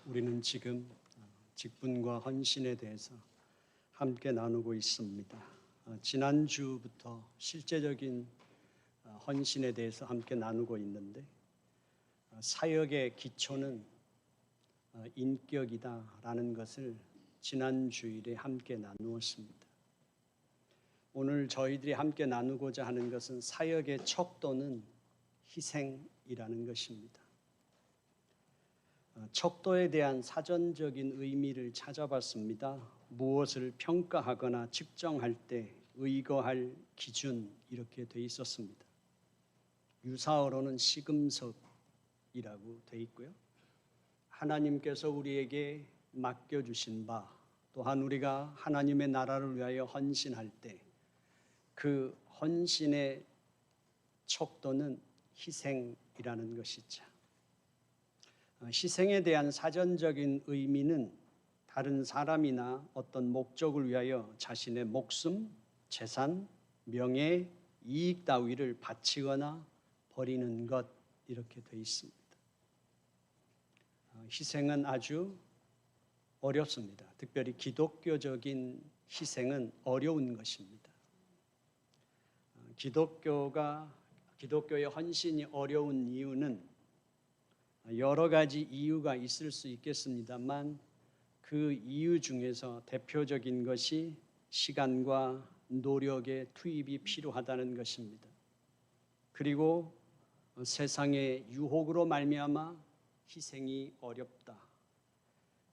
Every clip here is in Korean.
우리는 지금 직분과 헌신에 대해서 함께 나누고 있습니다. 지난주부터 실제적인 헌신에 대해서 함께 나누고 있는데 사역의 기초는 인격이다라는 것을 지난 주일에 함께 나누었습니다. 오늘 저희들이 함께 나누고자 하는 것은 사역의 척도는 희생이라는 것입니다. 척도에 대한 사전적인 의미를 찾아봤습니다. 무엇을 평가하거나 측정할 때 의거할 기준 이렇게 돼 있었습니다. 유사어로는 시금석이라고 돼 있고요. 하나님께서 우리에게 맡겨주신 바, 또한 우리가 하나님의 나라를 위하여 헌신할 때 그 헌신의 척도는 희생이라는 것이죠. 희생에 대한 사전적인 의미는 다른 사람이나 어떤 목적을 위하여 자신의 목숨, 재산, 명예, 이익 따위를 바치거나 버리는 것 이렇게 되어 있습니다. 희생은 아주 어렵습니다. 특별히 기독교적인 희생은 어려운 것입니다. 기독교의 헌신이 어려운 이유는 여러 가지 이유가 있을 수 있겠습니다만 그 이유 중에서 대표적인 것이 시간과 노력의 투입이 필요하다는 것입니다. 그리고 세상의 유혹으로 말미암아 희생이 어렵다.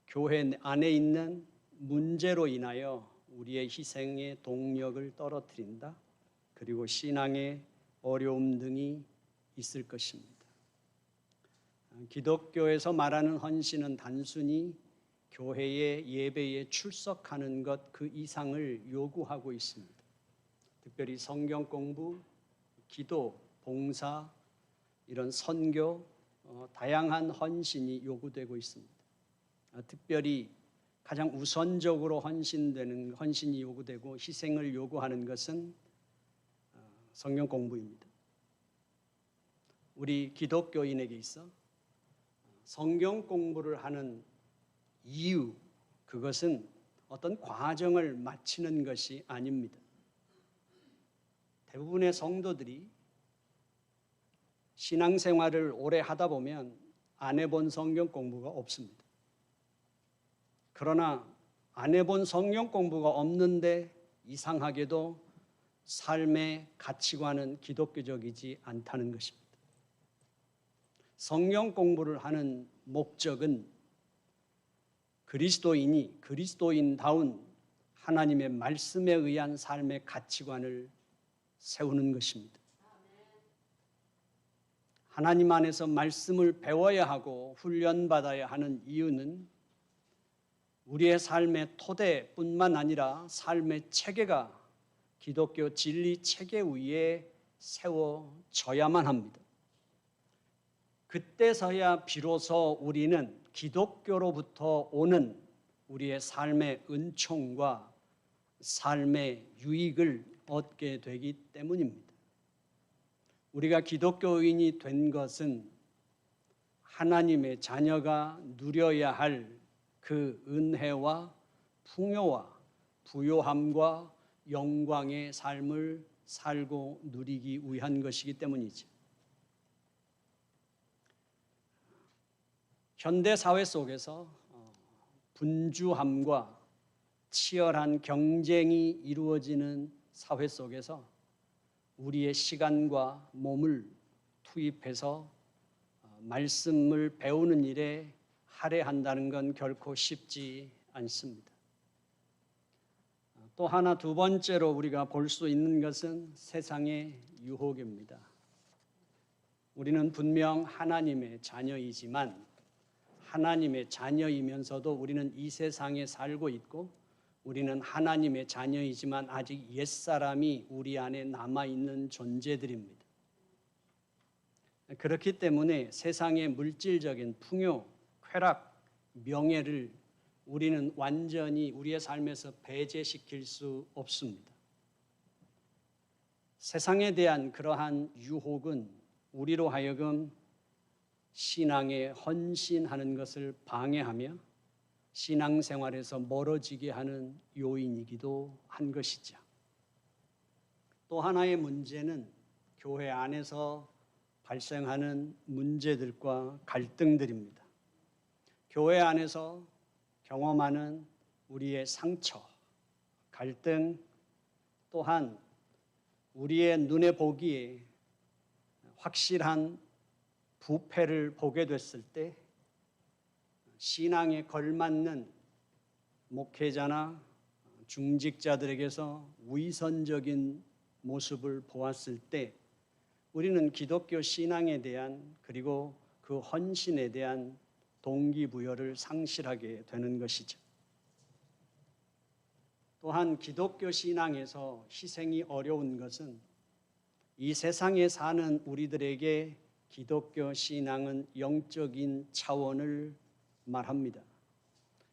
교회 안에 있는 문제로 인하여 우리의 희생의 동력을 떨어뜨린다. 그리고 신앙의 어려움 등이 있을 것입니다. 기독교에서 말하는 헌신은 단순히 교회의 예배에 출석하는 것 그 이상을 요구하고 있습니다. 특별히 성경 공부, 기도, 봉사, 이런 선교, 다양한 헌신이 요구되고 있습니다. 특별히 가장 우선적으로 헌신이 요구되고 희생을 요구하는 것은 성경 공부입니다. 우리 기독교인에게 있어 성경 공부를 하는 이유, 그것은 어떤 과정을 마치는 것이 아닙니다. 대부분의 성도들이 신앙생활을 오래 하다 보면 안 해본 성경 공부가 없습니다. 그러나 안 해본 성경 공부가 없는데 이상하게도 삶의 가치관은 기독교적이지 않다는 것입니다. 성경 공부를 하는 목적은 그리스도인이 그리스도인다운 하나님의 말씀에 의한 삶의 가치관을 세우는 것입니다. 하나님 안에서 말씀을 배워야 하고 훈련받아야 하는 이유는 우리의 삶의 토대뿐만 아니라 삶의 체계가 기독교 진리 체계 위에 세워져야만 합니다. 그때서야 비로소 우리는 기독교로부터 오는 우리의 삶의 은총과 삶의 유익을 얻게 되기 때문입니다. 우리가 기독교인이 된 것은 하나님의 자녀가 누려야 할 그 은혜와 풍요와 부요함과 영광의 삶을 살고 누리기 위한 것이기 때문이죠. 현대 사회 속에서 분주함과 치열한 경쟁이 이루어지는 사회 속에서 우리의 시간과 몸을 투입해서 말씀을 배우는 일에 할애한다는 건 결코 쉽지 않습니다. 또 하나 두 번째로 우리가 볼 수 있는 것은 세상의 유혹입니다. 우리는 분명 하나님의 자녀이지만 하나님의 자녀이면서도 우리는 이 세상에 살고 있고 우리는 하나님의 자녀이지만 아직 옛사람이 우리 안에 남아있는 존재들입니다. 그렇기 때문에 세상의 물질적인 풍요, 쾌락, 명예를 우리는 완전히 우리의 삶에서 배제시킬 수 없습니다. 세상에 대한 그러한 유혹은 우리로 하여금 신앙에 헌신하는 것을 방해하며 신앙생활에서 멀어지게 하는 요인이기도 한 것이죠. 또 하나의 문제는 교회 안에서 발생하는 문제들과 갈등들입니다. 교회 안에서 경험하는 우리의 상처, 갈등, 또한 우리의 눈에 보기에 확실한 부패를 보게 됐을 때 신앙에 걸맞는 목회자나 중직자들에게서 위선적인 모습을 보았을 때 우리는 기독교 신앙에 대한 그리고 그 헌신에 대한 동기부여를 상실하게 되는 것이죠. 또한 기독교 신앙에서 희생이 어려운 것은 이 세상에 사는 우리들에게 기독교 신앙은 영적인 차원을 말합니다.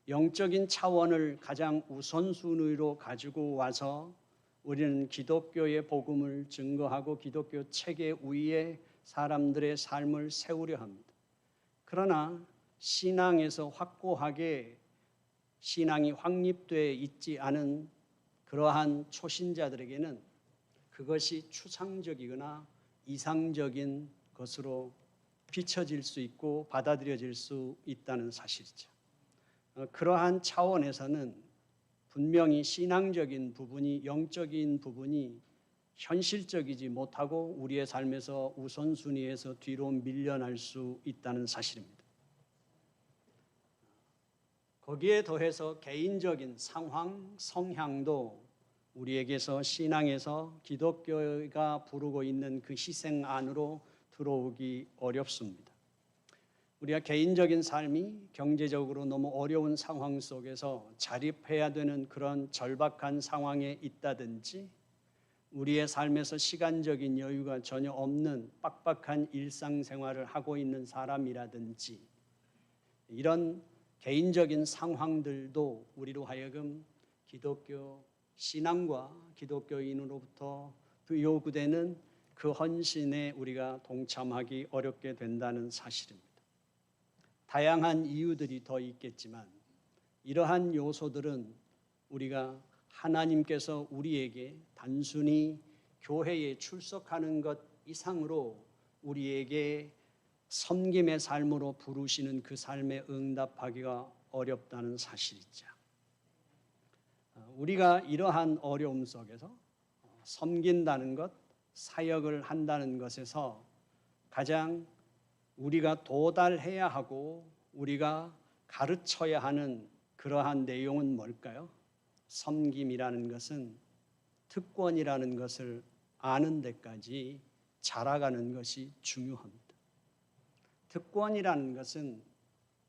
영적인 차원을 가장 우선순위로 가지고 와서 우리는 기독교의 복음을 증거하고 기독교 체계 위에 사람들의 삶을 세우려 합니다. 그러나 신앙에서 확고하게 신앙이 확립되어 있지 않은 그러한 초신자들에게는 그것이 추상적이거나 이상적인 것으로 비춰질 수 있고 받아들여질 수 있다는 사실이죠. 그러한 차원에서는 분명히 신앙적인 부분이, 영적인 부분이 현실적이지 못하고 우리의 삶에서 우선순위에서 뒤로 밀려날 수 있다는 사실입니다. 거기에 더해서 개인적인 상황, 성향도 우리에게서 신앙에서 기독교가 부르고 있는 그 희생 안으로 들어오기 어렵습니다. 우리가 개인적인 삶이 경제적으로 너무 어려운 상황 속에서 자립해야 되는 그런 절박한 상황에 있다든지 우리의 삶에서 시간적인 여유가 전혀 없는 빡빡한 일상생활을 하고 있는 사람이라든지 이런 개인적인 상황들도 우리로 하여금 기독교 신앙과 기독교인으로부터 요구되는 그 헌신에 우리가 동참하기 어렵게 된다는 사실입니다. 다양한 이유들이 더 있겠지만 이러한 요소들은 우리가 하나님께서 우리에게 단순히 교회에 출석하는 것 이상으로 우리에게 섬김의 삶으로 부르시는 그 삶에 응답하기가 어렵다는 사실이죠. 우리가 이러한 어려움 속에서 섬긴다는 것, 사역을 한다는 것에서 가장 우리가 도달해야 하고 우리가 가르쳐야 하는 그러한 내용은 뭘까요? 섬김이라는 것은 특권이라는 것을 아는 데까지 자라가는 것이 중요합니다. 특권이라는 것은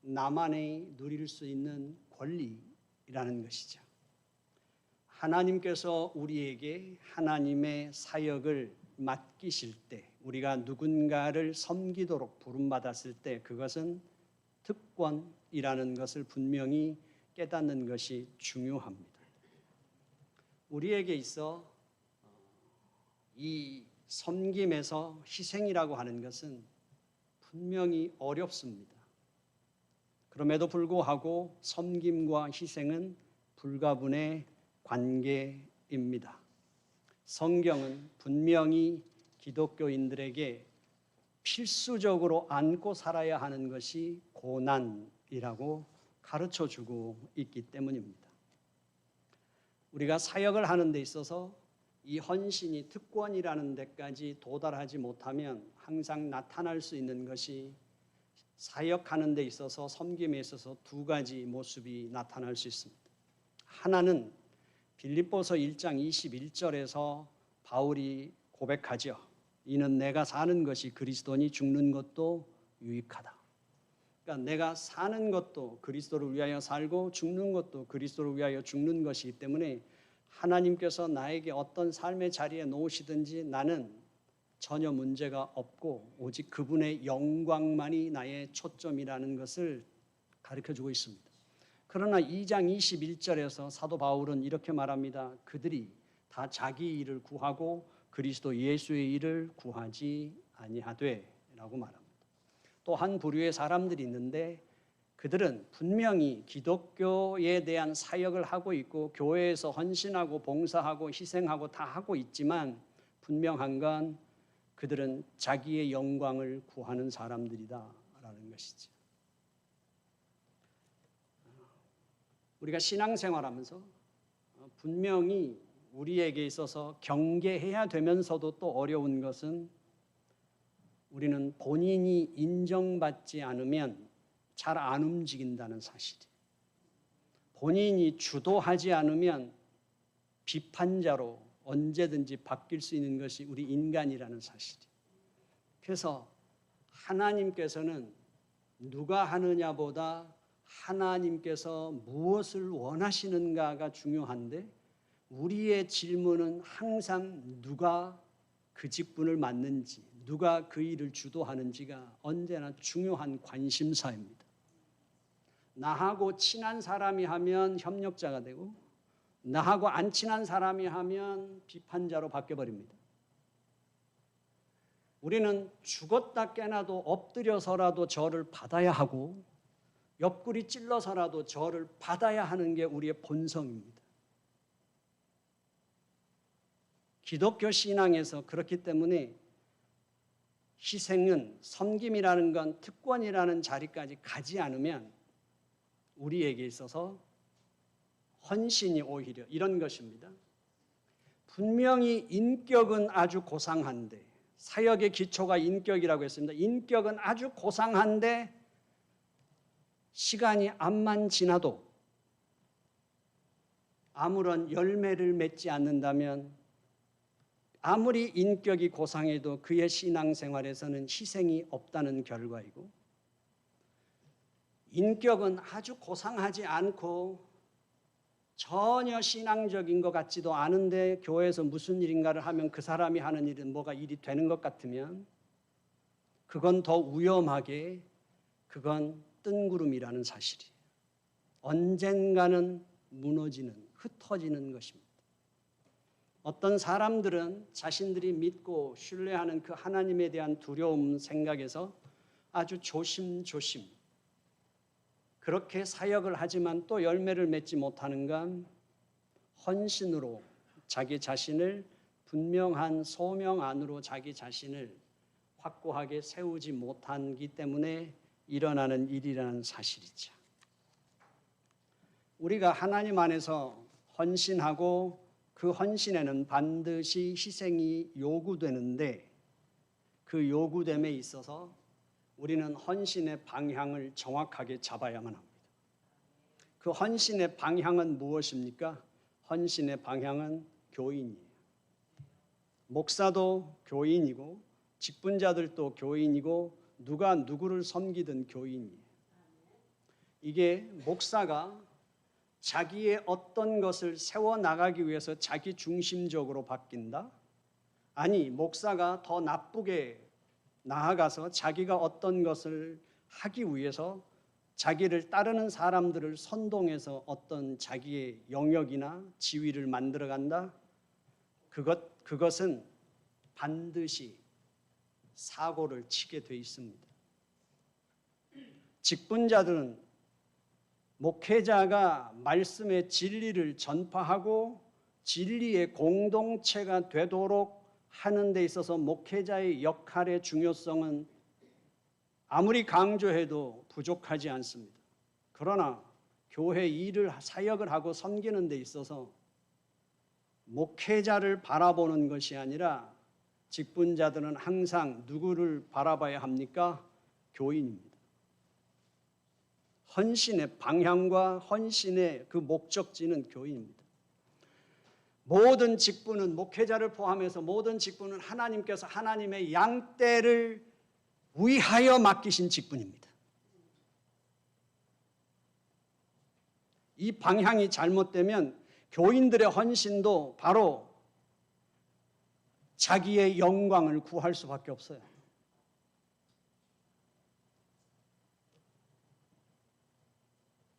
나만이 누릴 수 있는 권리라는 것이죠. 하나님께서 우리에게 하나님의 사역을 맡기실 때 우리가 누군가를 섬기도록 부름받았을 때 그것은 특권이라는 것을 분명히 깨닫는 것이 중요합니다. 우리에게 있어 이 섬김에서 희생이라고 하는 것은 분명히 어렵습니다. 그럼에도 불구하고 섬김과 희생은 불가분의 관계입니다. 성경은 분명히 기독교인들에게 필수적으로 안고 살아야 하는 것이 고난이라고 가르쳐주고 있기 때문입니다. 우리가 사역을 하는 데 있어서 이 헌신이 특권이라는 데까지 도달하지 못하면 항상 나타날 수 있는 것이 사역하는 데 있어서 섬김에 있어서 두 가지 모습이 나타날 수 있습니다. 하나는 빌립보서 1장 21절에서 바울이 고백하죠. 이는 내가 사는 것이 그리스도니 죽는 것도 유익하다. 그러니까 내가 사는 것도 그리스도를 위하여 살고 죽는 것도 그리스도를 위하여 죽는 것이기 때문에 하나님께서 나에게 어떤 삶의 자리에 놓으시든지 나는 전혀 문제가 없고 오직 그분의 영광만이 나의 초점이라는 것을 가르쳐주고 있습니다. 그러나 2장 21절에서 사도 바울은 이렇게 말합니다. 그들이 다 자기 일을 구하고 그리스도 예수의 일을 구하지 아니하되 라고 말합니다. 또 한 부류의 사람들이 있는데 그들은 분명히 기독교에 대한 사역을 하고 있고 교회에서 헌신하고 봉사하고 희생하고 다 하고 있지만 분명한 건 그들은 자기의 영광을 구하는 사람들이다라는 것이죠. 우리가 신앙생활하면서 분명히 우리에게 있어서 경계해야 되면서도 또 어려운 것은 우리는 본인이 인정받지 않으면 잘 안 움직인다는 사실이에요. 본인이 주도하지 않으면 비판자로 언제든지 바뀔 수 있는 것이 우리 인간이라는 사실이에요. 그래서 하나님께서는 누가 하느냐보다 하나님께서 무엇을 원하시는가가 중요한데 우리의 질문은 항상 누가 그 직분을 맡는지, 누가 그 일을 주도하는지가 언제나 중요한 관심사입니다. 나하고 친한 사람이 하면 협력자가 되고 나하고 안 친한 사람이 하면 비판자로 바뀌어버립니다. 우리는 죽었다 깨나도 엎드려서라도 저를 받아야 하고 옆구리 찔러서라도 저를 받아야 하는 게 우리의 본성입니다. 기독교 신앙에서 그렇기 때문에 희생은 섬김이라는 건 특권이라는 자리까지 가지 않으면 우리에게 있어서 헌신이 오히려 이런 것입니다. 분명히 인격은 아주 고상한데 사역의 기초가 인격이라고 했습니다. 인격은 아주 고상한데 시간이 암만 지나도 아무런 열매를 맺지 않는다면 아무리 인격이 고상해도 그의 신앙생활에서는 희생이 없다는 결과이고 인격은 아주 고상하지 않고 전혀 신앙적인 것 같지도 않은데 교회에서 무슨 일인가를 하면 그 사람이 하는 일은 뭐가 일이 되는 것 같으면 그건 더 위험하게 그건 뜬구름이라는 사실이에요. 언젠가는 무너지는, 흩어지는 것입니다. 어떤 사람들은 자신들이 믿고 신뢰하는 그 하나님에 대한 두려움 생각에서 아주 조심조심 그렇게 사역을 하지만 또 열매를 맺지 못하는 건 헌신으로 자기 자신을 분명한 소명 안으로 자기 자신을 확고하게 세우지 못하기 때문에 일어나는 일이라는 사실이죠. 우리가 하나님 안에서 헌신하고 그 헌신에는 반드시 희생이 요구되는데 그 요구됨에 있어서 우리는 헌신의 방향을 정확하게 잡아야만 합니다. 그 헌신의 방향은 무엇입니까? 헌신의 방향은 교인이에요. 목사도 교인이고 직분자들도 교인이고 누가 누구를 섬기든 교인이에요. 이게 목사가 자기의 어떤 것을 세워나가기 위해서 자기 중심적으로 바뀐다? 아니, 목사가 더 나쁘게 나아가서 자기가 어떤 것을 하기 위해서 자기를 따르는 사람들을 선동해서 어떤 자기의 영역이나 지위를 만들어간다? 그것은 반드시 사고를 치게 돼 있습니다. 직분자들은 목회자가 말씀의 진리를 전파하고 진리의 공동체가 되도록 하는 데 있어서 목회자의 역할의 중요성은 아무리 강조해도 부족하지 않습니다. 그러나 교회 일을 사역을 하고 섬기는 데 있어서 목회자를 바라보는 것이 아니라 직분자들은 항상 누구를 바라봐야 합니까? 교인입니다. 헌신의 방향과 헌신의 그 목적지는 교인입니다. 모든 직분은 목회자를 포함해서 모든 직분은 하나님께서 하나님의 양떼를 위하여 맡기신 직분입니다. 이 방향이 잘못되면 교인들의 헌신도 바로 자기의 영광을 구할 수밖에 없어요.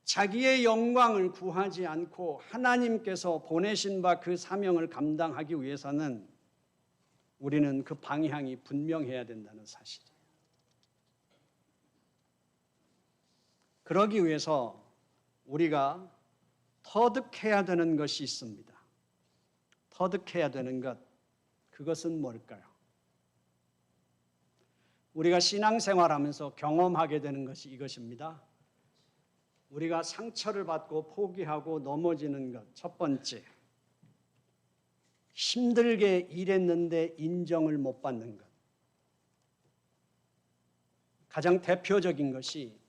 자기의 영광을 구하지 않고 하나님께서 보내신 바 그 사명을 감당하기 위해서는 우리는 그 방향이 분명해야 된다는 사실이에요. 그러기 위해서 우리가 터득해야 되는 것이 있습니다. 터득해야 되는 것, 그것은 뭘까요? 우리가 신앙생활하면서 경험하게 되는 것이 이것입니다. 우리가 상처를 받고 포기하고 넘어지는 것, 첫 번째, 힘들게 일했는데 인정을 못 받는 것. 가장 대표적인 것이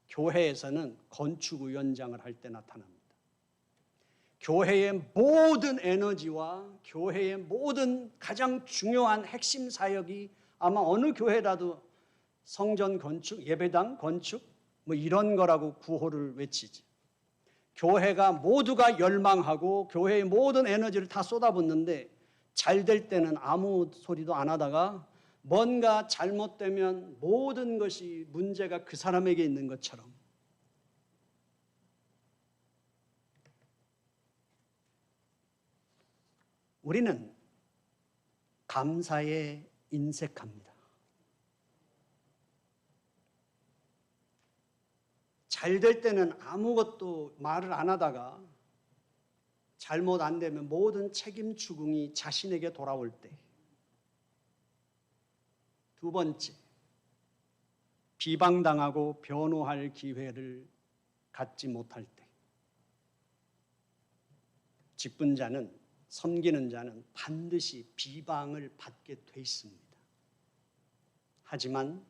교회에서는 건축위원장을 할 때 나타납니다. 교회의 모든 에너지와 교회의 모든 가장 중요한 핵심 사역이 아마 어느 교회라도 성전 건축, 예배당 건축 뭐 이런 거라고 구호를 외치지. 교회가 모두가 열망하고 교회의 모든 에너지를 다 쏟아붓는데 잘 될 때는 아무 소리도 안 하다가 뭔가 잘못되면 모든 것이 문제가 그 사람에게 있는 것처럼 우리는 감사에 인색합니다. 잘 될 때는 아무것도 말을 안 하다가 잘못 안 되면 모든 책임 추궁이 자신에게 돌아올 때. 두 번째, 비방당하고 변호할 기회를 갖지 못할 때. 직분자는, 섬기는 자는 반드시 비방을 받게 돼 있습니다. 하지만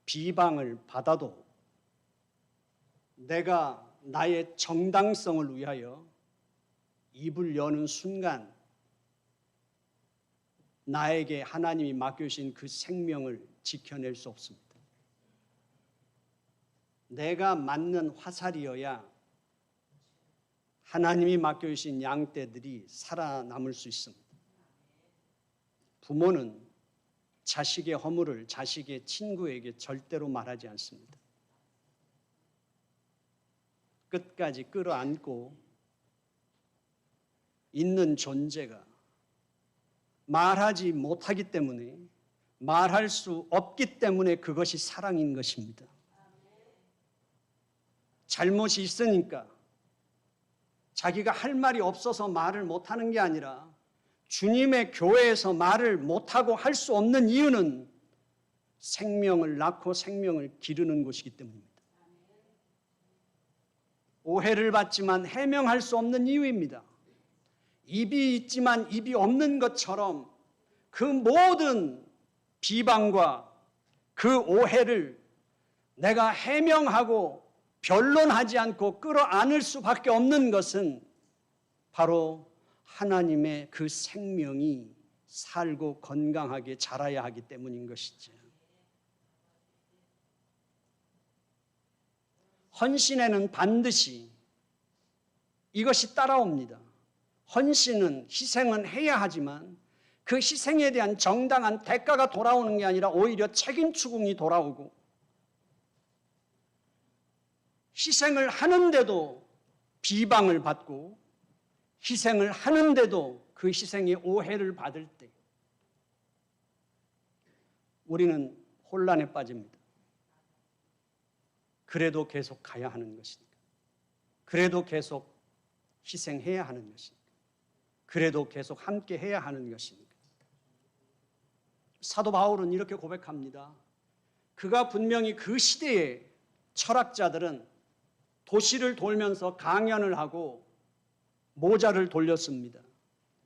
비방을 받아도 내가 나의 정당성을 위하여 입을 여는 순간 나에게 하나님이 맡겨주신 그 생명을 지켜낼 수 없습니다. 내가 맞는 화살이어야 하나님이 맡겨주신 양떼들이 살아남을 수 있습니다. 부모는 자식의 허물을 자식의 친구에게 절대로 말하지 않습니다. 끝까지 끌어안고 있는 존재가 말하지 못하기 때문에, 말할 수 없기 때문에 그것이 사랑인 것입니다. 잘못이 있으니까 자기가 할 말이 없어서 말을 못하는 게 아니라 주님의 교회에서 말을 못하고 할 수 없는 이유는 생명을 낳고 생명을 기르는 곳이기 때문입니다. 오해를 받지만 해명할 수 없는 이유입니다. 입이 있지만 입이 없는 것처럼 그 모든 비방과 그 오해를 내가 해명하고 변론하지 않고 끌어안을 수밖에 없는 것은 바로 하나님의 그 생명이 살고 건강하게 자라야 하기 때문인 것이죠. 헌신에는 반드시 이것이 따라옵니다. 헌신은, 희생은 해야 하지만 그 희생에 대한 정당한 대가가 돌아오는 게 아니라 오히려 책임 추궁이 돌아오고, 희생을 하는데도 비방을 받고 희생을 하는데도 그 희생의 오해를 받을 때 우리는 혼란에 빠집니다. 그래도 계속 가야 하는 것이니까. 그래도 계속 희생해야 하는 것이니까. 그래도 계속 함께 해야 하는 것이니까. 사도 바울은 이렇게 고백합니다. 그가 분명히 그 시대의 철학자들은 도시를 돌면서 강연을 하고 모자를 돌렸습니다.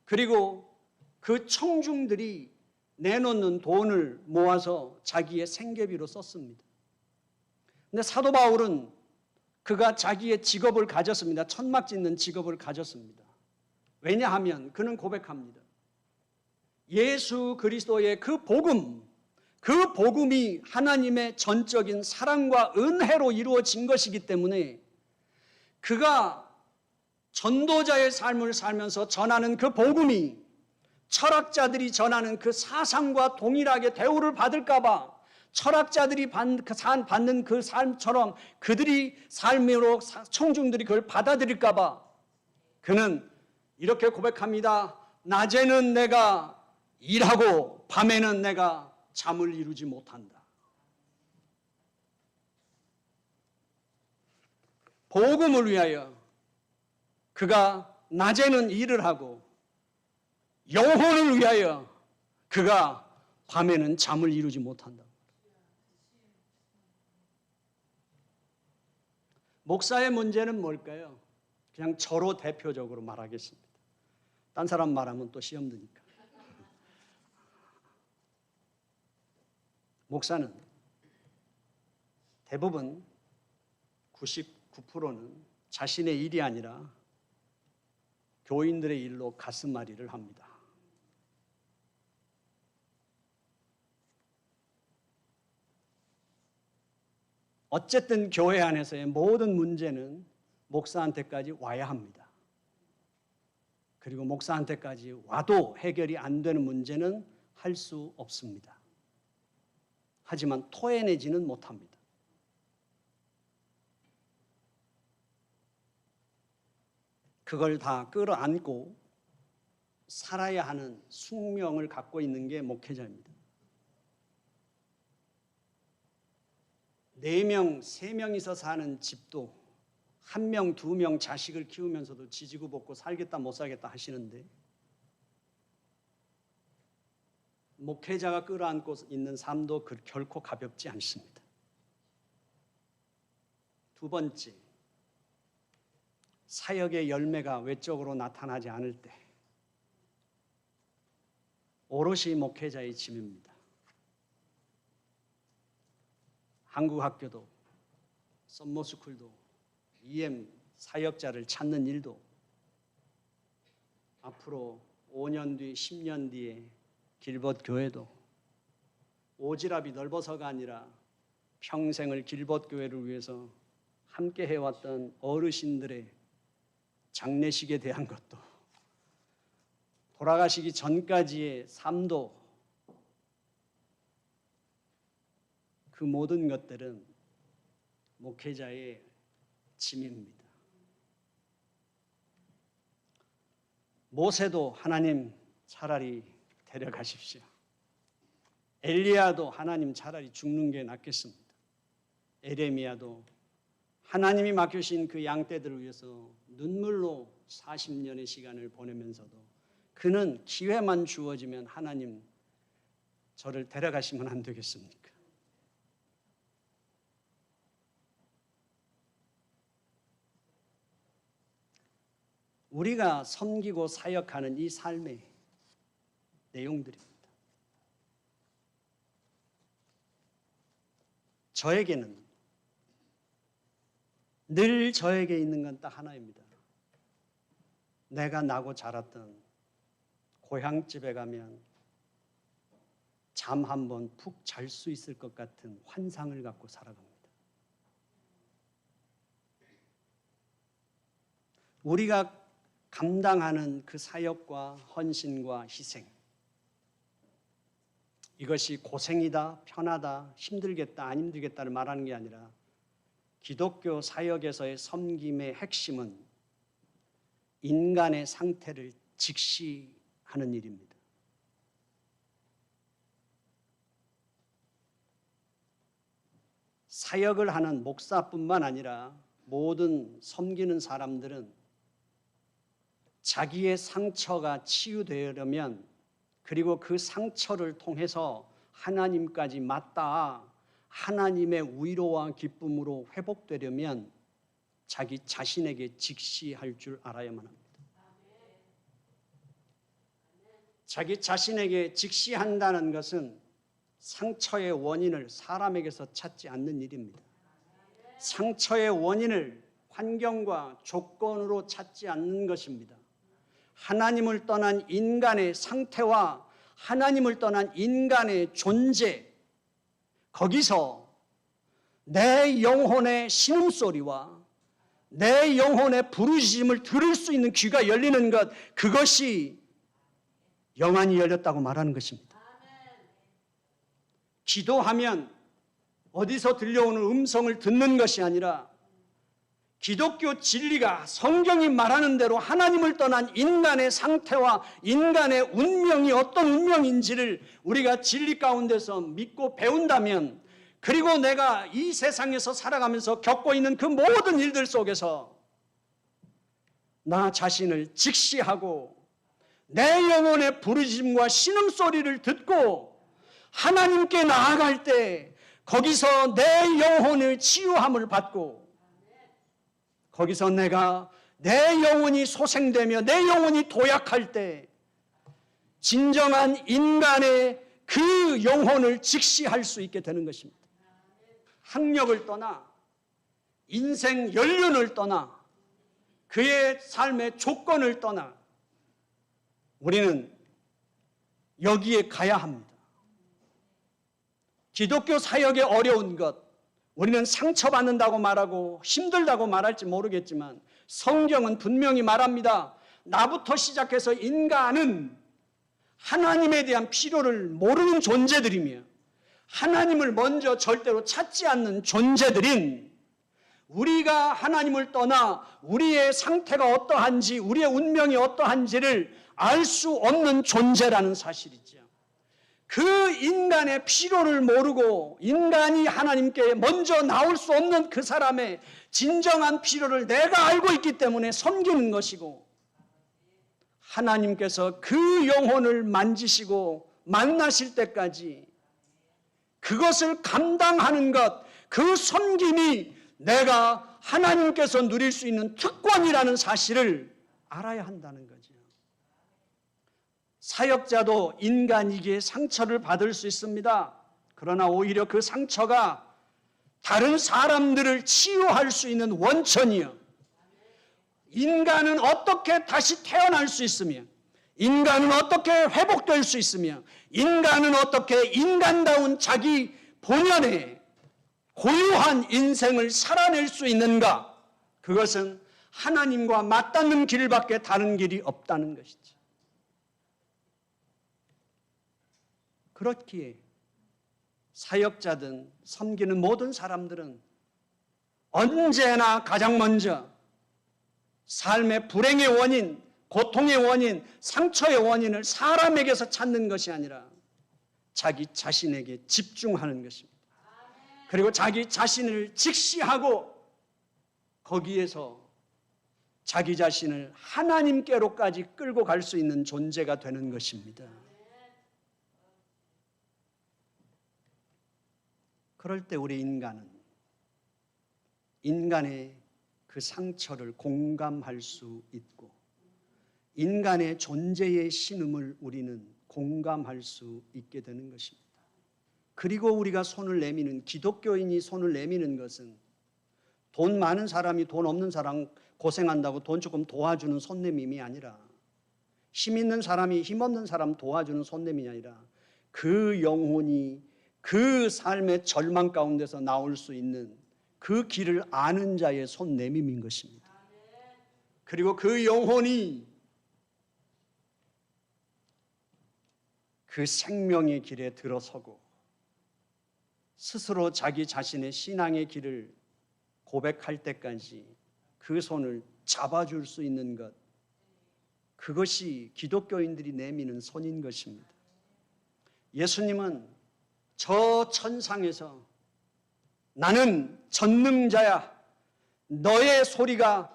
그리고 그 청중들이 내놓는 돈을 모아서 자기의 생계비로 썼습니다. 근데 사도 바울은 그가 자기의 직업을 가졌습니다. 천막 짓는 직업을 가졌습니다. 왜냐하면 그는 고백합니다. 예수 그리스도의 그 복음이 하나님의 전적인 사랑과 은혜로 이루어진 것이기 때문에 그가 전도자의 삶을 살면서 전하는 그 복음이 철학자들이 전하는 그 사상과 동일하게 대우를 받을까 봐, 철학자들이 받는 그 삶처럼 그들이 삶으로 청중들이 그걸 받아들일까 봐 그는 이렇게 고백합니다. 낮에는 내가 일하고 밤에는 내가 잠을 이루지 못한다. 복음을 위하여 그가 낮에는 일을 하고 영혼을 위하여 그가 밤에는 잠을 이루지 못한다. 목사의 문제는 뭘까요? 그냥 저로 대표적으로 말하겠습니다. 딴 사람 말하면 또 시험 드니까. 목사는 대부분 99%는 자신의 일이 아니라 교인들의 일로 가슴앓이를 합니다. 어쨌든 교회 안에서의 모든 문제는 목사한테까지 와야 합니다. 그리고 목사한테까지 와도 해결이 안 되는 문제는 할 수 없습니다. 하지만 토해내지는 못합니다. 그걸 다 끌어안고 살아야 하는 숙명을 갖고 있는 게 목회자입니다. 4명, 3명이서 사는 집도 1명, 2명 자식을 키우면서도 지지고 볶고 살겠다 못 살겠다 하시는데 목회자가 끌어안고 있는 삶도 결코 가볍지 않습니다. 두 번째, 사역의 열매가 외적으로 나타나지 않을 때 오롯이 목회자의 짐입니다. 한국 학교도 썸머스쿨도 EM 사역자를 찾는 일도 앞으로 5년 뒤, 10년 뒤에 길벗 교회도 오지랖이 넓어서가 아니라 평생을 길벗 교회를 위해서 함께 해왔던 어르신들의 장례식에 대한 것도 돌아가시기 전까지의 삶도 그 모든 것들은 목회자의 짐입니다. 모세도 하나님 차라리 데려가십시오. 엘리야도 하나님 차라리 죽는 게 낫겠습니다. 에레미야도 하나님이 맡겨주신 그 양떼들을 위해서 눈물로 40년의 시간을 보내면서도 그는 기회만 주어지면 하나님 저를 데려가시면 안 되겠습니까? 우리가 섬기고 사역하는 이 삶의 내용들입니다. 저에게는 늘 저에게 있는 건 딱 하나입니다. 내가 나고 자랐던 고향집에 가면 잠 한 번 푹 잘 수 있을 것 같은 환상을 갖고 살아갑니다. 우리가 감당하는 그 사역과 헌신과 희생, 이것이 고생이다, 편하다, 힘들겠다, 안 힘들겠다를 말하는 게 아니라 기독교 사역에서의 섬김의 핵심은 인간의 상태를 직시하는 일입니다. 사역을 하는 목사뿐만 아니라 모든 섬기는 사람들은 자기의 상처가 치유되려면 그리고 그 상처를 통해서 하나님까지 맞닿아 하나님의 위로와 기쁨으로 회복되려면 자기 자신에게 직시할 줄 알아야만 합니다. 자기 자신에게 직시한다는 것은 상처의 원인을 사람에게서 찾지 않는 일입니다. 상처의 원인을 환경과 조건으로 찾지 않는 것입니다. 하나님을 떠난 인간의 상태와 하나님을 떠난 인간의 존재, 거기서 내 영혼의 신음소리와 내 영혼의 부르짖음을 들을 수 있는 귀가 열리는 것, 그것이 영안이 열렸다고 말하는 것입니다. 기도하면 어디서 들려오는 음성을 듣는 것이 아니라 기독교 진리가 성경이 말하는 대로 하나님을 떠난 인간의 상태와 인간의 운명이 어떤 운명인지를 우리가 진리 가운데서 믿고 배운다면 그리고 내가 이 세상에서 살아가면서 겪고 있는 그 모든 일들 속에서 나 자신을 직시하고 내 영혼의 부르짖음과 신음소리를 듣고 하나님께 나아갈 때 거기서 내 영혼을 치유함을 받고 거기서 내가 내 영혼이 소생되며 내 영혼이 도약할 때 진정한 인간의 그 영혼을 직시할 수 있게 되는 것입니다. 학력을 떠나 인생 연륜을 떠나 그의 삶의 조건을 떠나 우리는 여기에 가야 합니다. 기독교 사역의 어려운 것, 우리는 상처받는다고 말하고 힘들다고 말할지 모르겠지만 성경은 분명히 말합니다. 나부터 시작해서 인간은 하나님에 대한 필요를 모르는 존재들이며 하나님을 먼저 절대로 찾지 않는 존재들인 우리가 하나님을 떠나 우리의 상태가 어떠한지 우리의 운명이 어떠한지를 알 수 없는 존재라는 사실이죠. 그 인간의 필요를 모르고 인간이 하나님께 먼저 나올 수 없는 그 사람의 진정한 필요를 내가 알고 있기 때문에 섬기는 것이고 하나님께서 그 영혼을 만지시고 만나실 때까지 그것을 감당하는 것, 그 섬김이 내가 하나님께서 누릴 수 있는 특권이라는 사실을 알아야 한다는 거죠. 사역자도 인간이기에 상처를 받을 수 있습니다. 그러나 오히려 그 상처가 다른 사람들을 치유할 수 있는 원천이요. 인간은 어떻게 다시 태어날 수 있으며 인간은 어떻게 회복될 수 있으며 인간은 어떻게 인간다운 자기 본연의 고유한 인생을 살아낼 수 있는가? 그것은 하나님과 맞닿는 길밖에 다른 길이 없다는 것이지. 그렇기에 사역자든 섬기는 모든 사람들은 언제나 가장 먼저 삶의 불행의 원인, 고통의 원인, 상처의 원인을 사람에게서 찾는 것이 아니라 자기 자신에게 집중하는 것입니다. 그리고 자기 자신을 직시하고 거기에서 자기 자신을 하나님께로까지 끌고 갈 수 있는 존재가 되는 것입니다. 그럴 때 우리 인간은 인간의 그 상처를 공감할 수 있고 인간의 존재의 신음을 우리는 공감할 수 있게 되는 것입니다. 그리고 우리가 손을 내미는 기독교인이 손을 내미는 것은 돈 많은 사람이 돈 없는 사람 고생한다고 돈 조금 도와주는 손내밈이 아니라 힘 있는 사람이 힘 없는 사람 도와주는 손내밈이 아니라 그 영혼이 그 삶의 절망 가운데서 나올 수 있는 그 길을 아는 자의 손내밈인 것입니다. 그리고 그 영혼이 그 생명의 길에 들어서고 스스로 자기 자신의 신앙의 길을 고백할 때까지 그 손을 잡아줄 수 있는 것, 그것이 기독교인들이 내미는 손인 것입니다. 예수님은 저 천상에서 나는 전능자야, 너의 소리가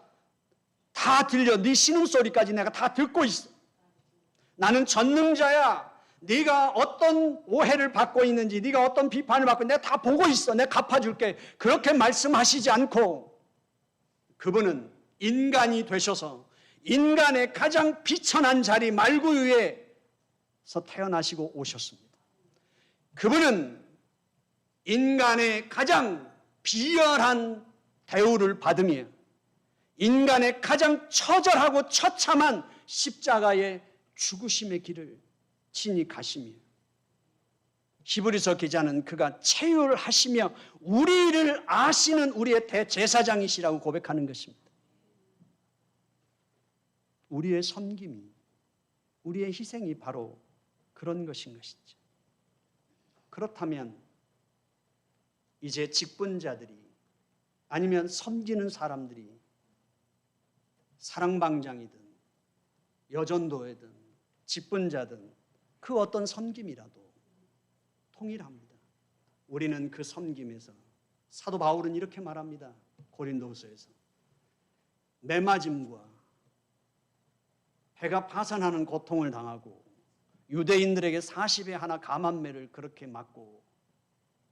다 들려, 네 신음소리까지 내가 다 듣고 있어. 나는 전능자야, 네가 어떤 오해를 받고 있는지, 네가 어떤 비판을 받고 있는지 내가 다 보고 있어. 내가 갚아줄게. 그렇게 말씀하시지 않고 그분은 인간이 되셔서 인간의 가장 비천한 자리 말구 위에서 태어나시고 오셨습니다. 그분은 인간의 가장 비열한 대우를 받으며 인간의 가장 처절하고 처참한 십자가의 죽으심의 길을 친히 가시며 히브리서 기자는 그가 체휼하시며 우리를 아시는 우리의 대제사장이시라고 고백하는 것입니다. 우리의 섬김이, 우리의 희생이 바로 그런 것인 것이죠. 그렇다면 이제 직분자들이 아니면 섬기는 사람들이 사랑방장이든 여전도회든 직분자든 그 어떤 섬김이라도 통일합니다. 우리는 그 섬김에서 사도 바울은 이렇게 말합니다. 고린도후서에서 매맞음과 배가 파산하는 고통을 당하고 유대인들에게 40에 하나 감한매를 그렇게 맞고,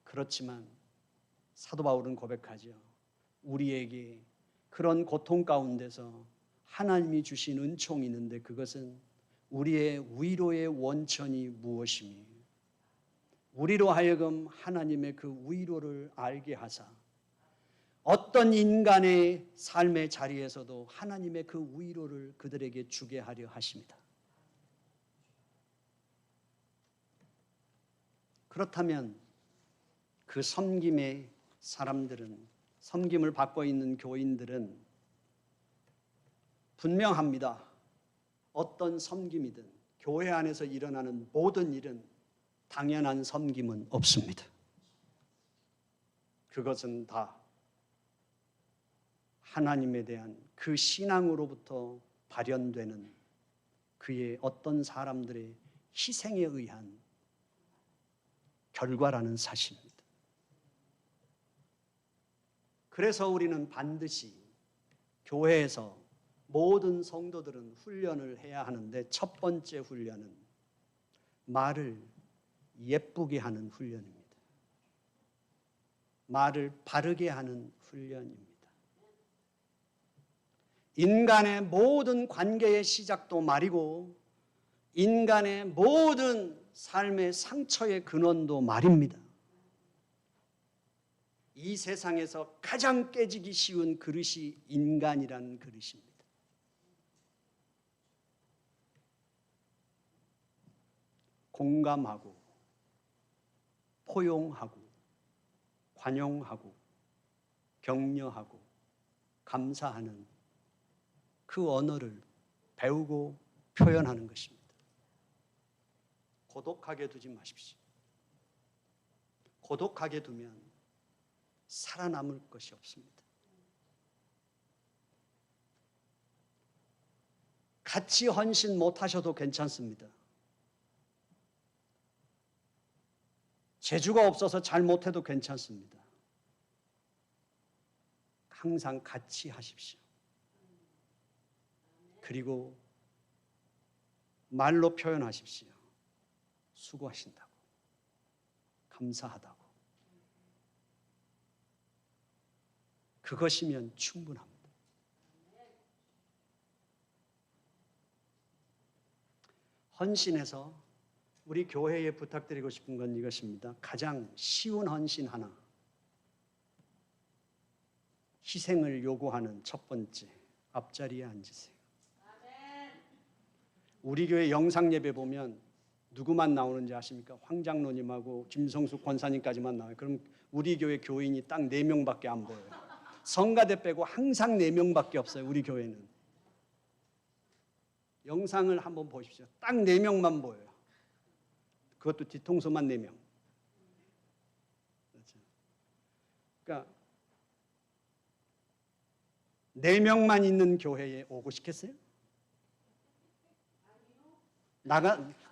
그렇지만 사도 바울은 고백하죠. 우리에게 그런 고통 가운데서 하나님이 주신 은총이 있는데 그것은 우리의 위로의 원천이 무엇이며 우리로 하여금 하나님의 그 위로를 알게 하사 어떤 인간의 삶의 자리에서도 하나님의 그 위로를 그들에게 주게 하려 하십니다. 그렇다면 그 섬김의 사람들은, 섬김을 받고 있는 교인들은 분명합니다. 어떤 섬김이든 교회 안에서 일어나는 모든 일은 당연한 섬김은 없습니다. 그것은 다 하나님에 대한 그 신앙으로부터 발현되는 그의 어떤 사람들의 희생에 의한 결과라는 사실입니다. 그래서 우리는 반드시 교회에서 모든 성도들은 훈련을 해야 하는데, 첫 번째 훈련은 말을 예쁘게 하는 훈련입니다. 말을 바르게 하는 훈련입니다. 인간의 모든 관계의 시작도 말이고 인간의 모든 삶의 상처의 근원도 말입니다. 이 세상에서 가장 깨지기 쉬운 그릇이 인간이라는 그릇입니다. 공감하고 포용하고 관용하고 격려하고 감사하는 그 언어를 배우고 표현하는 것입니다. 고독하게 두지 마십시오. 고독하게 두면 살아남을 것이 없습니다. 같이 헌신 못하셔도 괜찮습니다. 재주가 없어서 잘 못해도 괜찮습니다. 항상 같이 하십시오. 그리고 말로 표현하십시오. 수고하신다고, 감사하다고. 그것이면 충분합니다. 헌신해서 우리 교회에 부탁드리고 싶은 건 이것입니다. 가장 쉬운 헌신 하나, 희생을 요구하는 첫 번째, 앞자리에 앉으세요. 우리 교회 영상 예배 보면 누구만 나오는지 아십니까? 황 장로님하고 김성숙 권사님까지만 나와요. 그럼 우리 교회 교인이 딱 4명밖에 안 보여요. 성가대 빼고 항상 4명밖에 없어요. 우리 교회는. 영상을 한번 보십시오. 딱 4명만 보여요. 그것도 뒤통수만 4명. 그러니까 4명만 있는 교회에 오고 싶겠어요?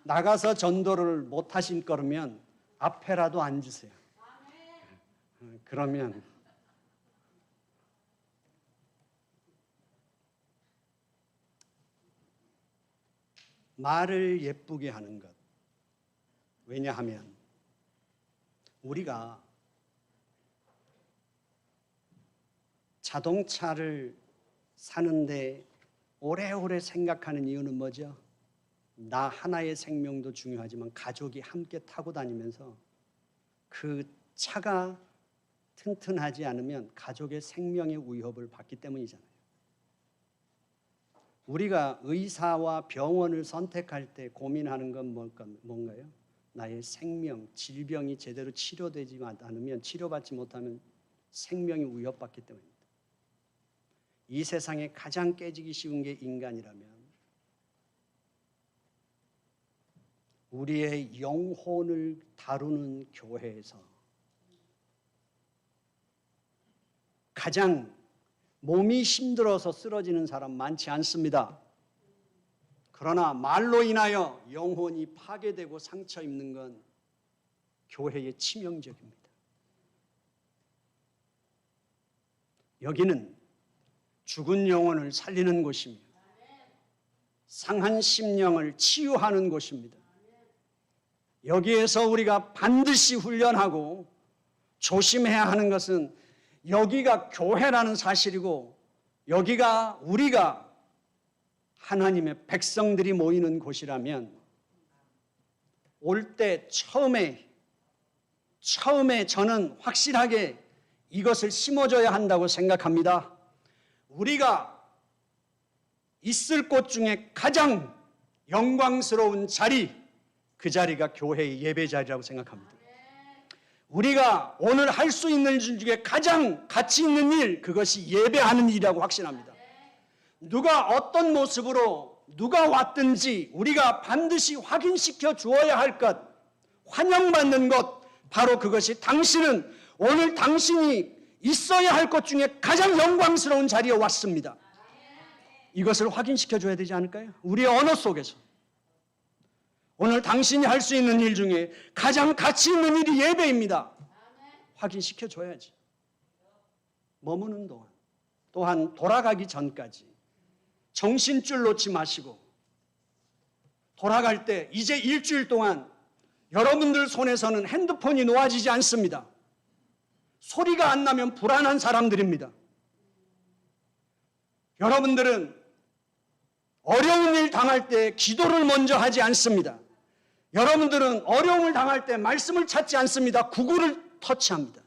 나가서 전도를 못 하실 거면 앞에라도 앉으세요. 그러면 말을 예쁘게 하는 것. 왜냐하면 우리가 자동차를 사는데 오래오래 생각하는 이유는 뭐죠? 나 하나의 생명도 중요하지만 가족이 함께 타고 다니면서 그 차가 튼튼하지 않으면 가족의 생명의 위협을 받기 때문이잖아요. 우리가 의사와 병원을 선택할 때 고민하는 건 뭔가요? 나의 생명, 질병이 제대로 치료되지 않으면, 치료받지 못하면 생명이 위협받기 때문입니다. 이 세상에 가장 깨지기 쉬운 게 인간이라면 우리의 영혼을 다루는 교회에서 가장 몸이 힘들어서 쓰러지는 사람 많지 않습니다. 그러나 말로 인하여 영혼이 파괴되고 상처 입는 건 교회의 치명적입니다. 여기는 죽은 영혼을 살리는 곳이며 상한 심령을 치유하는 곳입니다. 여기에서 우리가 반드시 훈련하고 조심해야 하는 것은 여기가 교회라는 사실이고 여기가 우리가 하나님의 백성들이 모이는 곳이라면 올 때 처음에 저는 확실하게 이것을 심어줘야 한다고 생각합니다. 우리가 있을 곳 중에 가장 영광스러운 자리, 그 자리가 교회의 예배 자리라고 생각합니다. 우리가 오늘 할 수 있는 일 중에 가장 가치 있는 일, 그것이 예배하는 일이라고 확신합니다. 누가 어떤 모습으로 누가 왔든지 우리가 반드시 확인시켜 주어야 할 것, 환영받는 것, 바로 그것이 당신은 오늘 당신이 있어야 할 것 중에 가장 영광스러운 자리에 왔습니다. 이것을 확인시켜 줘야 되지 않을까요? 우리의 언어 속에서. 오늘 당신이 할 수 있는 일 중에 가장 가치 있는 일이 예배입니다. 확인시켜 줘야지. 머무는 동안, 또한 돌아가기 전까지 정신줄 놓지 마시고 돌아갈 때 이제 일주일 동안 여러분들 손에서는 핸드폰이 놓아지지 않습니다. 소리가 안 나면 불안한 사람들입니다. 여러분들은 어려운 일 당할 때 기도를 먼저 하지 않습니다. 여러분들은 어려움을 당할 때 말씀을 찾지 않습니다. 구글을 터치합니다.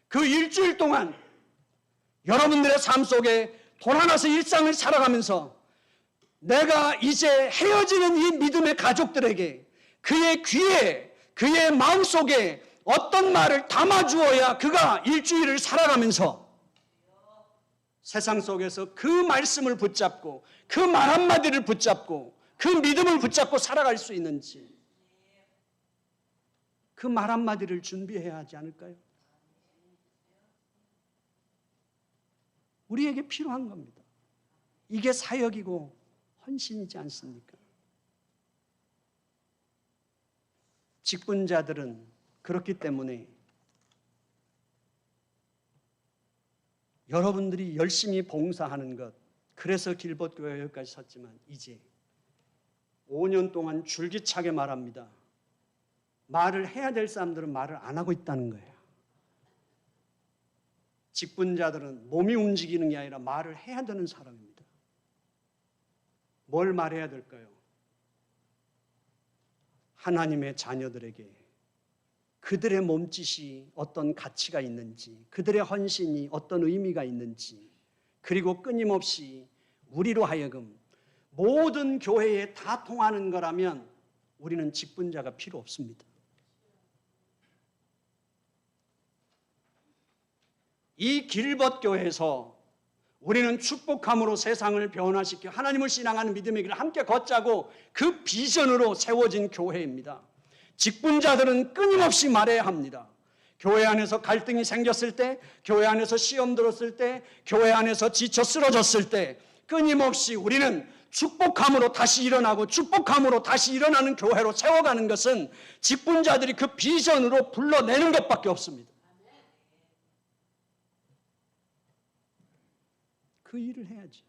그 일주일 동안 여러분들의 삶 속에 돌아가서 일상을 살아가면서 내가 이제 헤어지는 이 믿음의 가족들에게 그의 귀에, 그의 마음속에 어떤 말을 담아주어야 그가 일주일을 살아가면서 세상 속에서 그 말씀을 붙잡고 그 말 한마디를 붙잡고 그 믿음을 붙잡고 살아갈 수 있는지, 그 말 한마디를 준비해야 하지 않을까요? 우리에게 필요한 겁니다. 이게 사역이고 헌신이지 않습니까? 직분자들은 그렇기 때문에 여러분들이 열심히 봉사하는 것, 그래서 길벗교회 여기까지 섰지만 이제 5년 동안 줄기차게 말합니다. 말을 해야 될 사람들은 말을 안 하고 있다는 거예요. 직분자들은 몸이 움직이는 게 아니라 말을 해야 되는 사람입니다. 뭘 말해야 될까요? 하나님의 자녀들에게 그들의 몸짓이 어떤 가치가 있는지, 그들의 헌신이 어떤 의미가 있는지, 그리고 끊임없이 우리로 하여금 모든 교회에 다 통하는 거라면 우리는 직분자가 필요 없습니다. 이 길벗교회에서 우리는 축복함으로 세상을 변화시켜 하나님을 신앙하는 믿음의 길을 함께 걷자고 그 비전으로 세워진 교회입니다. 직분자들은 끊임없이 말해야 합니다. 교회 안에서 갈등이 생겼을 때, 교회 안에서 시험 들었을 때, 교회 안에서 지쳐 쓰러졌을 때 끊임없이 우리는 축복함으로 다시 일어나고 축복함으로 다시 일어나는 교회로 세워가는 것은 직분자들이 그 비전으로 불러내는 것밖에 없습니다. 그 일을 해야지.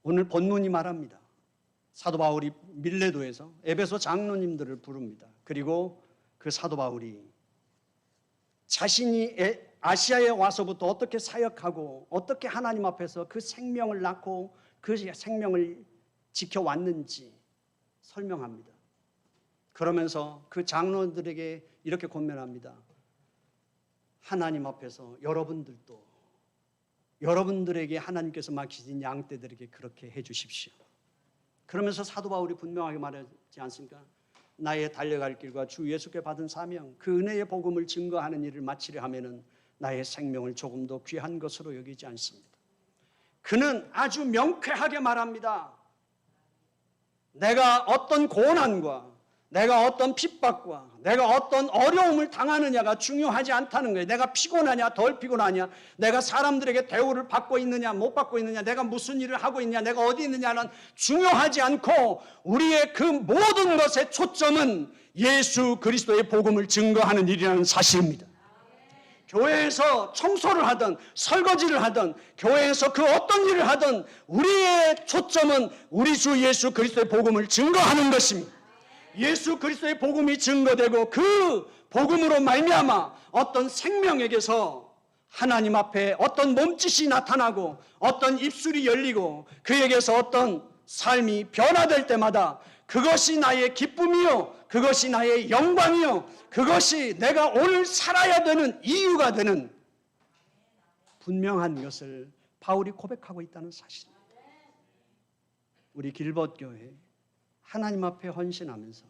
오늘 본문이 말합니다. 사도 바울이 밀레도에서 에베소 장로님들을 부릅니다. 그리고 그 사도 바울이 자신이 아시아에 와서부터 어떻게 사역하고 어떻게 하나님 앞에서 그 생명을 낳고 그 생명을 지켜왔는지 설명합니다. 그러면서 그 장로들에게 이렇게 권면합니다. 하나님 앞에서 여러분들에게 하나님께서 맡기신 양떼들에게 그렇게 해 주십시오. 그러면서 사도 바울이 분명하게 말하지 않습니까? 나의 달려갈 길과 주 예수께 받은 사명, 그 은혜의 복음을 증거하는 일을 마치려 하면은 나의 생명을 조금 더 귀한 것으로 여기지 않습니다. 그는 아주 명쾌하게 말합니다. 내가 어떤 고난과 내가 어떤 핍박과 내가 어떤 어려움을 당하느냐가 중요하지 않다는 거예요. 내가 피곤하냐 덜 피곤하냐, 내가 사람들에게 대우를 받고 있느냐 못 받고 있느냐, 내가 무슨 일을 하고 있냐, 내가 어디 있느냐는 중요하지 않고 우리의 그 모든 것의 초점은 예수 그리스도의 복음을 증거하는 일이라는 사실입니다. 교회에서 청소를 하든 설거지를 하든 교회에서 그 어떤 일을 하든 우리의 초점은 우리 주 예수 그리스도의 복음을 증거하는 것입니다. 예수 그리스도의 복음이 증거되고 그 복음으로 말미암아 어떤 생명에게서 하나님 앞에 어떤 몸짓이 나타나고 어떤 입술이 열리고 그에게서 어떤 삶이 변화될 때마다 그것이 나의 기쁨이요, 그것이 나의 영광이요, 그것이 내가 오늘 살아야 되는 이유가 되는 분명한 것을 바울이 고백하고 있다는 사실입니다. 우리 길벗교회 하나님 앞에 헌신하면서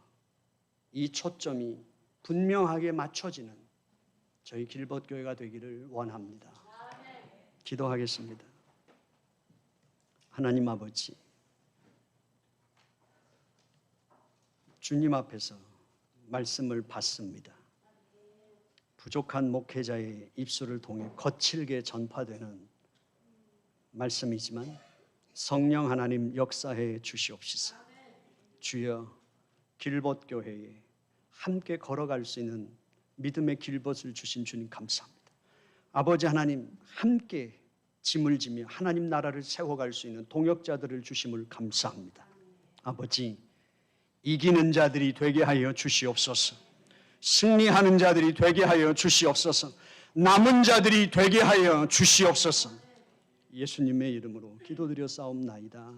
이 초점이 분명하게 맞춰지는 저희 길벗교회가 되기를 원합니다. 기도하겠습니다. 하나님 아버지, 주님 앞에서 말씀을 받습니다. 부족한 목회자의 입술을 통해 거칠게 전파되는 말씀이지만 성령 하나님 역사해 주시옵소서. 주여, 길벗교회에 함께 걸어갈 수 있는 믿음의 길벗을 주신 주님 감사합니다. 아버지 하나님, 함께 짐을 지며 하나님 나라를 세워갈 수 있는 동역자들을 주심을 감사합니다. 아버지, 이기는 자들이 되게 하여 주시옵소서. 승리하는 자들이 되게 하여 주시옵소서. 남은 자들이 되게 하여 주시옵소서. 예수님의 이름으로 기도드려 싸움나이다.